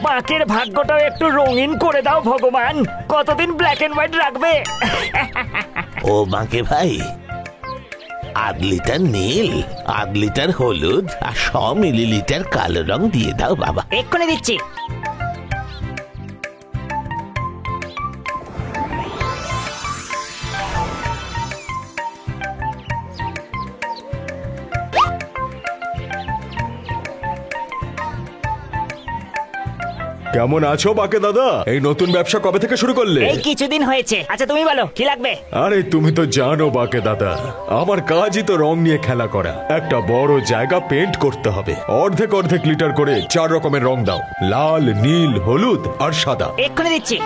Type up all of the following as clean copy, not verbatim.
বাঁকের ভাগ্যটাও একটু রঙিন করে দাও ভগবান, কতদিন ব্ল্যাক এন্ড হোয়াইট রাখবে? ও বাঁকে ভাই, 1/2 লিটার নীল, 1/2 লিটার হলুদ আর 100 মিলিলিটার কালো রং দিয়ে দাও বাবা। এক্ষুনি দিচ্ছি। কেমন আছো বাকে দাদা? এই নতুন ব্যবসা কবে থেকে শুরু করলে? এই কিছুদিন হয়েছে। আচ্ছা তুমি বলো কি লাগবে? আরে তুমি তো জানো বাকে দাদা, আমার কাজই তো রং নিয়ে খেলা করা। একটা বড় জায়গা পেন্ট করতে হবে, অর্ধেক অর্ধেক লিটার করে 4 রকমের রং দাও, লাল, নীল, হলুদ আর সাদা। এক্ষুনি দিচ্ছি।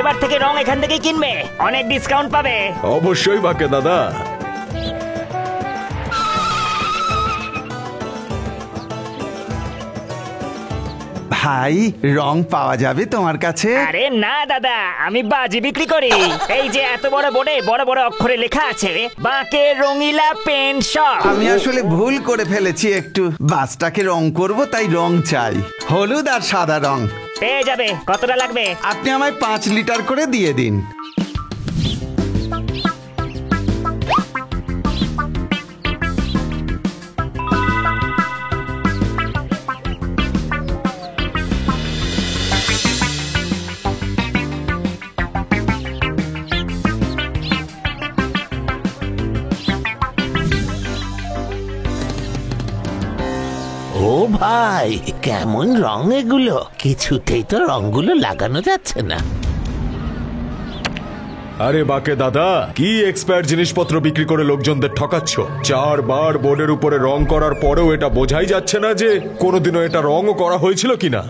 এবার থেকে রং এখান থেকেই কিনবে, অনেক ডিসকাউন্ট পাবে। অবশ্যই বাকে দাদা। ভাই, রং পাওয়া যাবে তোমার কাছে? আরে না দাদা, আমি বাজি বিক্রি করি। এই যে এত বড় বোর্ডে বড় বড় অক্ষরে লেখা আছে বাঁকে রঙিলা পেন্ট শপ। আমি আসলে ভুল করে ফেলেছি একটু, বাসটাকে রং করব তাই রং চাই, হলুদ আর সাদা রং। পেয়ে যাবে। কতটা লাগবে? আপনি আমায় 5 লিটার করে দিয়ে দিন। ও ভাই, কেমন রং এগুলো? কিছুতেই তো রংগুলো লাগানো যাচ্ছে না। আরে বাকে দাদা, কি এক্সপায়ার জিনিসপত্র বিক্রি করে লোকজনদের ঠকাচ্ছ? 4 বার বোর্ডের উপরে রং করার পরেও এটা বোঝাই যাচ্ছে না যে কোনোদিনও এটা রংও করা হয়েছিল কিনা।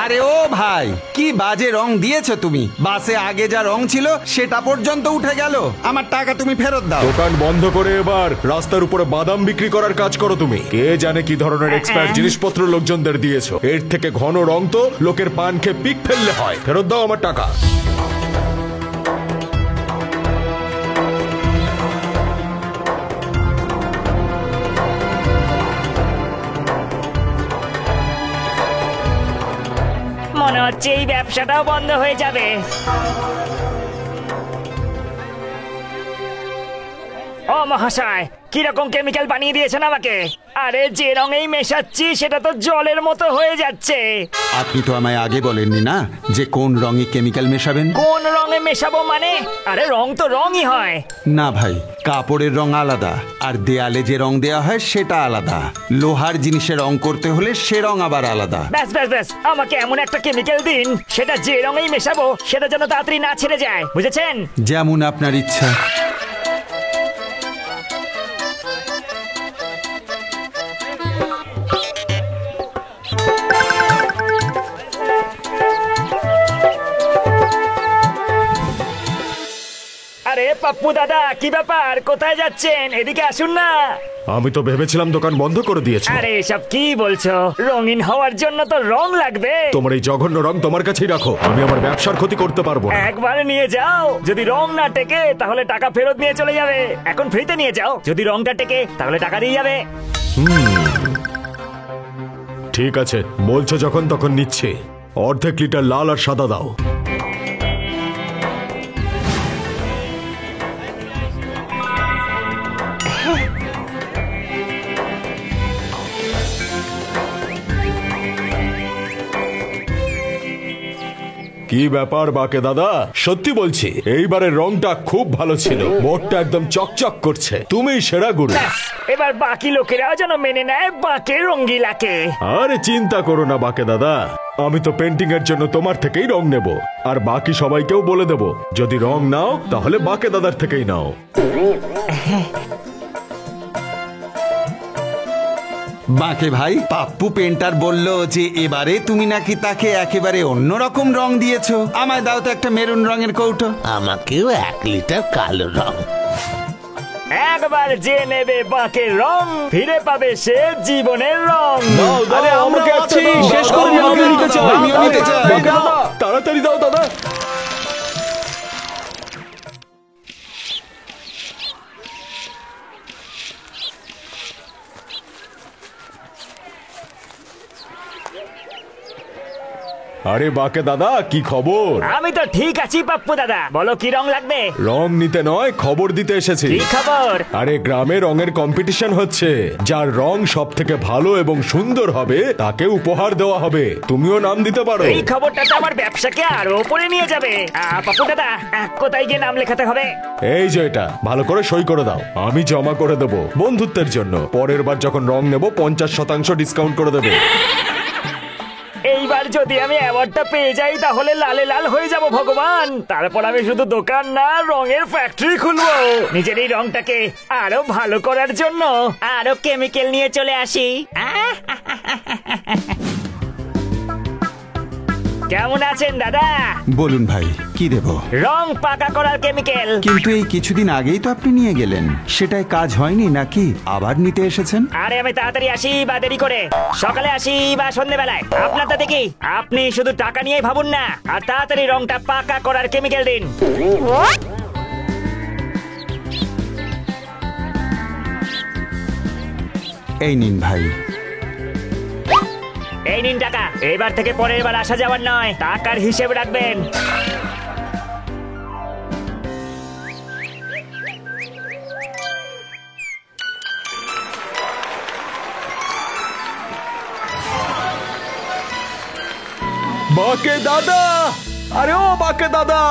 আরে ও ভাই, কি বাজে রং দিয়েছো তুমি! বাসে আগে যা রং ছিল সেটা পর্যন্ত উঠে গেল। আমার টাকা তুমি ফেরত দাও। দোকান বন্ধ করে এবার রাস্তার উপরে বাদাম বিক্রি করার কাজ করো তুমি। কে জানে কি ধরনের এক্সপায়ার জিনিসপত্র লোকজনদের দিয়েছো। এর থেকে ঘন রং তো লোকের পান খেয়ে পিক ফেললে হয়। ফেরত দাও আমার টাকা। মনে হচ্ছে এই ব্যবসাটাও বন্ধ হয়ে যাবে। ও মহাশয়, কিরকম কেমিক্যাল বানিয়ে দিয়েছেন আমাকে! আরে যে রঙেই মেশাচ্ছি সেটা তো জলের মতো হয়ে যাচ্ছে। আপনি তো আমায় আগে বলেননি না যে কোন রঙে কেমিক্যাল মেশাবেন? কোন রঙে মেশাবো মানে? আরে রং তো রঙই হয়। না ভাই, কাপড়ের রং আলাদা আর দেয়ালে যে রং দেয়া হয় সেটা আলাদা। লোহার জিনিসে রং করতে হলে সে রং আবার আলাদা। ব্যাস ব্যাস ব্যাস, আমাকে এমন একটা কেমিক্যাল দিন সেটা যে রঙেই মেশাবো সেটা যেন তাড়াতাড়ি না ছেড়ে যায়, বুঝেছেন? যেমন আপনার ইচ্ছা। আরে পাপ্পু দাদা, কি ব্যাপার? কোথায় যাচ্ছেন? এদিকে আসুন না। আমি তো ভেবেছিলাম দোকান বন্ধ করে দিয়েছো। আরে এসব কি বলছো? রঙিন হওয়ার জন্য তো রং লাগবে। তোমার এই জঘন্য রং তোমার কাছেই রাখো, আমি আমার ব্যবসার ক্ষতি করতে পারবো না। একবার নিয়ে যাও, যদি রং না টেকে তাহলে টাকা ফেরত নিয়ে চলে যাবে। এখন ফ্রিতে নিয়ে যাও, যদি রংটা টেকে তাহলে টাকা দিয়ে যাবে। ঠিক আছে, বলছো যখন তখন নিচ্ছে। অর্ধেক লিটার লাল আর সাদা দাও। কি ব্যাপার বাকে দাদা, সত্যি বলছি এইবারের রংটা খুব ভালো ছিল। বোর্ডটা একদম চকচক করছে। তুমিই সেরা গুরু। এবার বাকি লোকেরাও যেন মেনে নেয় বাঁকে রঙ্গিলাকে। আরে চিন্তা করো না বাকে দাদা, আমি তো পেন্টিং এর জন্য তোমার থেকেই রং নেব, আর বাকি সবাইকেও বলে দেব যদি রং নাও তাহলে বাকে দাদার থেকেই নাও। বাঁকে ভাই, পাপ্পু পেন্টার বলল যে এবারে তুমি নাকি তাকে একেবারে অন্যরকম রং দিয়েছো। আমায় দাও তো একটা মেরুন রঙের কৌটো। আমাকেও 1 লিটার কালো রং। একবার যে নেবে বাঁকের রং ফিরে পাবে সে জীবনের রং। আরে আমরা আছি, শেষ করে দাও, আমি নিতে চাই। তাড়াতাড়ি দাও দাদা। আরে বাকে দাদা, কি খবর? আমি তো ঠিক আছি পাপ্পু দাদা, বলো কি রং লাগবে? রং নিতে নয়, খবর দিতে এসেছি। কি খবর? আরে গ্রামে রঙের কম্পিটিশন হচ্ছে, যার রং সব থেকে ভালো এবং সুন্দর হবে তাকে উপহার দেওয়া হবে। তুমিও নাম দিতে পারো। এই খবরটা তো আমার ব্যবসাকে আরো উপরে নিয়ে যাবে। পাপ্পু দাদা, কোথায় গিয়ে নাম লেখাতে হবে? এই যে এটা, ভালো করে সই করে দাও, আমি জমা করে দেবো বন্ধুত্বের জন্য। পরের বার যখন রং নেব 50% ডিসকাউন্ট করে দেবে। এইবার যদি আমি অ্যাওয়ার্ডটা পেয়ে যাই তাহলে লালে লাল হয়ে যাব ভগবান। তারপর আমি শুধু দোকান না, রঙের ফ্যাক্টরি খুলবো। নিজের এই রংটাকে আরো ভালো করার জন্য আরো কেমিক্যাল নিয়ে চলে আসি। কেমন আছেন দাদা? বলুন ভাই, কি দেব? রং পাকা করার কেমিক্যাল। কিন্তু এই কিছুদিন আগেই তো আপনি নিয়ে গেলেন, সেটাই কাজ হয়নি নাকি আবার নিতে এসেছেন? আরে আমি তাড়াতাড়ি আসি বা দেরি করে, সকালে আসি বা সন্ধ্যেবেলায়, আপনার তো দেখি। আপনি শুধু টাকা নিয়েই ভাবুন না, আর তাড়াতাড়ি রংটা পাকা করার কেমিক্যাল দিন। এই নিন ভাই। এই নিন টাকা। এবার থেকে পরের বার আসা যাওয়ার নয়, টাকার হিসেব রাখবেন। বাকে দাদা, আরে ও বাকে দাদা,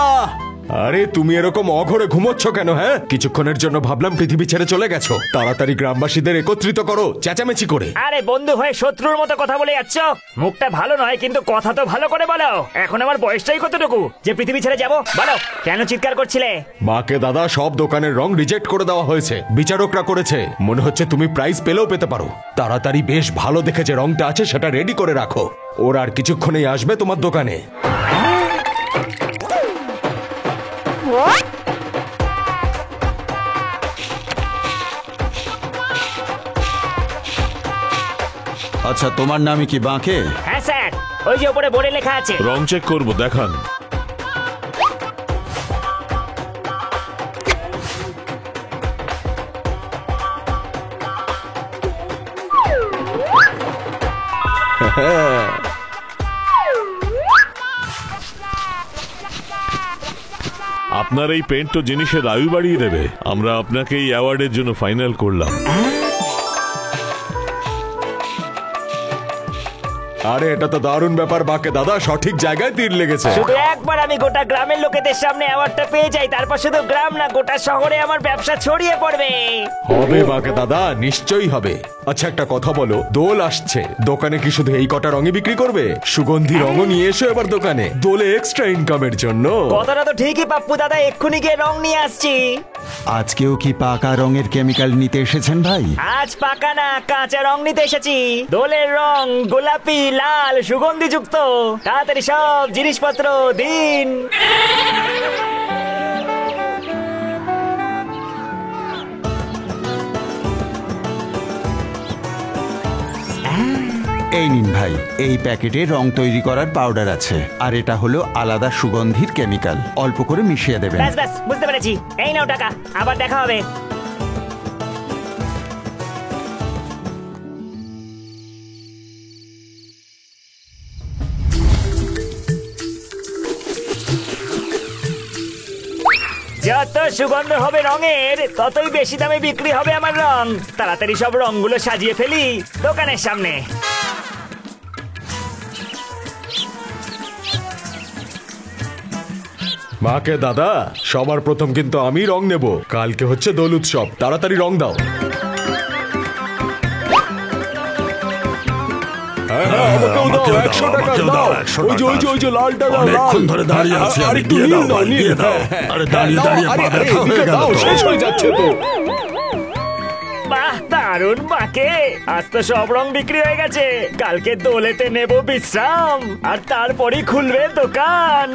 আরে তুমি এরকম অঘরে ঘুমোচ্ছ কেন? হ্যাঁ, কিছুক্ষণের জন্য ভাবলাম পৃথিবী ছেড়ে চলে গেছো। তাড়াতাড়ি গ্রামবাসীদের একত্রিত করো, চেঁচামেচি করে। আরে বন্ধু হয়ে শত্রুর মতো কথা বলে যাচ্ছ। মুখটা ভালো নয়, কিন্তু কথা তো ভালো করে বলো। এখন আমার বয়সটাই কতটুকু যে পৃথিবী ছেড়ে যাবো? বলো, কেন চিৎকার করছিলে? বাকে দাদা, সব দোকানের রং রিজেক্ট করে দেওয়া হয়েছে, বিচারকরা করেছে। মনে হচ্ছে তুমি প্রাইজ পেলেও পেতে পারো। তাড়াতাড়ি বেশ ভালো দেখে যে রংটা আছে সেটা রেডি করে রাখো। ওরা আর কিছুক্ষণেই আসবে তোমার দোকানে। আচ্ছা, তোমার নামই কি বাঁকে? হ্যাঁ স্যার, ওই যে উপরে বোর্ডে লেখা আছে। রং চেক করবো, দেখান। আপনার এই পেন্ট তো জিনিসের আয়ু বাড়িয়ে দেবে। আমরা আপনাকে এই অ্যাওয়ার্ডের জন্য ফাইনাল করলাম। আরে এটা তো দারুণ ব্যাপার বাকে দাদা, সঠিক জায়গায় তীর লেগেছে। শুধু একবার আমি গোটা গ্রামের লোকেদের সামনে অ্যাওয়ার্ডটা পেয়ে যাই, তারপর শুধু গ্রাম না, গোটা শহরে আমার ব্যবসা ছড়িয়ে পড়বে। হবে বাকে দাদা, নিশ্চয়ই হবে। আচ্ছা একটা কথা বলো, দোল আসছে, দোকানে কি শুধু এই কটা রঙই বিক্রি করবে? সুগন্ধি রঙও নিয়ে এসো এবার দোকানে, দোলে এক্সট্রা ইনকামের জন্য। কথাটা তো ঠিকই পাপ্পু দাদা, এক্ষুনি গিয়ে রং নিয়ে আসছি। আজকেও কি পাকা রঙের কেমিক্যাল নিতে এসেছেন ভাই? আজ পাকা না, কাঁচা রং নিতে এসেছি। দোলের রং গোলাপি, লাল, সুগন্ধিযুক্ত। তাড়াতাড়ি সব জিনিসপত্র দিন। এই নিন ভাই, এই প্যাকেটে রং তৈরি করার পাউডার আছে, আর এটা হলো আলাদা সুগন্ধির কেমিক্যাল। অল্প করে মিশিয়ে দেবেন। ব্যাস ব্যাস, বুঝতে পেরেছি। এই নাও টাকা, আবার দেখা হবে। যত সুগন্ধ হবে রঙের, ততই বেশি দামে বিক্রি হবে আমার রং। তাড়াতাড়ি সব রংগুলো সাজিয়ে ফেলি দোকানের সামনে। বাকে দাদা, সবার প্রথম কিন্তু আমি রং নেব। কালকে হচ্ছে দোল উৎসব, তাড়াতাড়ি রং দাও। আমাকেও দাও, 100 টাকা দাও। ওই যে লালটা দাও, অনেকক্ষণ ধরে দাঁড়িয়ে আছি আমি, দিয়ে দাও ভাই, দিয়ে দাও। আরে দাঁড়িয়ে দাঁড়িয়ে পা ব্যথা হয়ে গেল তো। শেষ হয়ে যাচ্ছে তো। বাহ, দারুণ বাকে, আজ তো সব রং বিক্রি হয়ে গেছে। কালকে দোলেতে নেব বিশ্রাম, আর তারপরই খুলবে দোকান।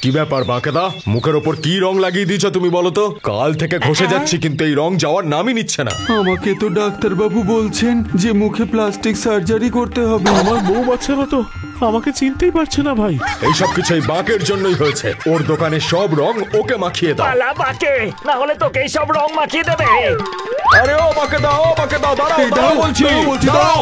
কি ব্যাপার বাকেদা, মুখের ওপর কি রং লাগিয়ে দিয়েছ তুমি বলো তো? কাল থেকে ঘষে যাচ্ছি কিন্তু এই রং যাওয়ার নামই নিচ্ছে না। আমাকে তো ডাক্তারবাবু বলছেন যে মুখে প্লাস্টিক সার্জারি করতে হবে। আমার বউ বাচ্চারা তো আমাকে চিনতেই পারছে না ভাই। এইসব কিছুই বাঁকের জন্যই হয়েছে। ওর দোকানে সব রং ওকে মাখিয়ে দাও। পালা বাকে, না হলে তোকে সব রং মাখিয়ে দেবে। আরে ও বাঁকে দাও, ও বাঁকে দাও, দাঁড়াও দাও বলছি, দাঁড়াও।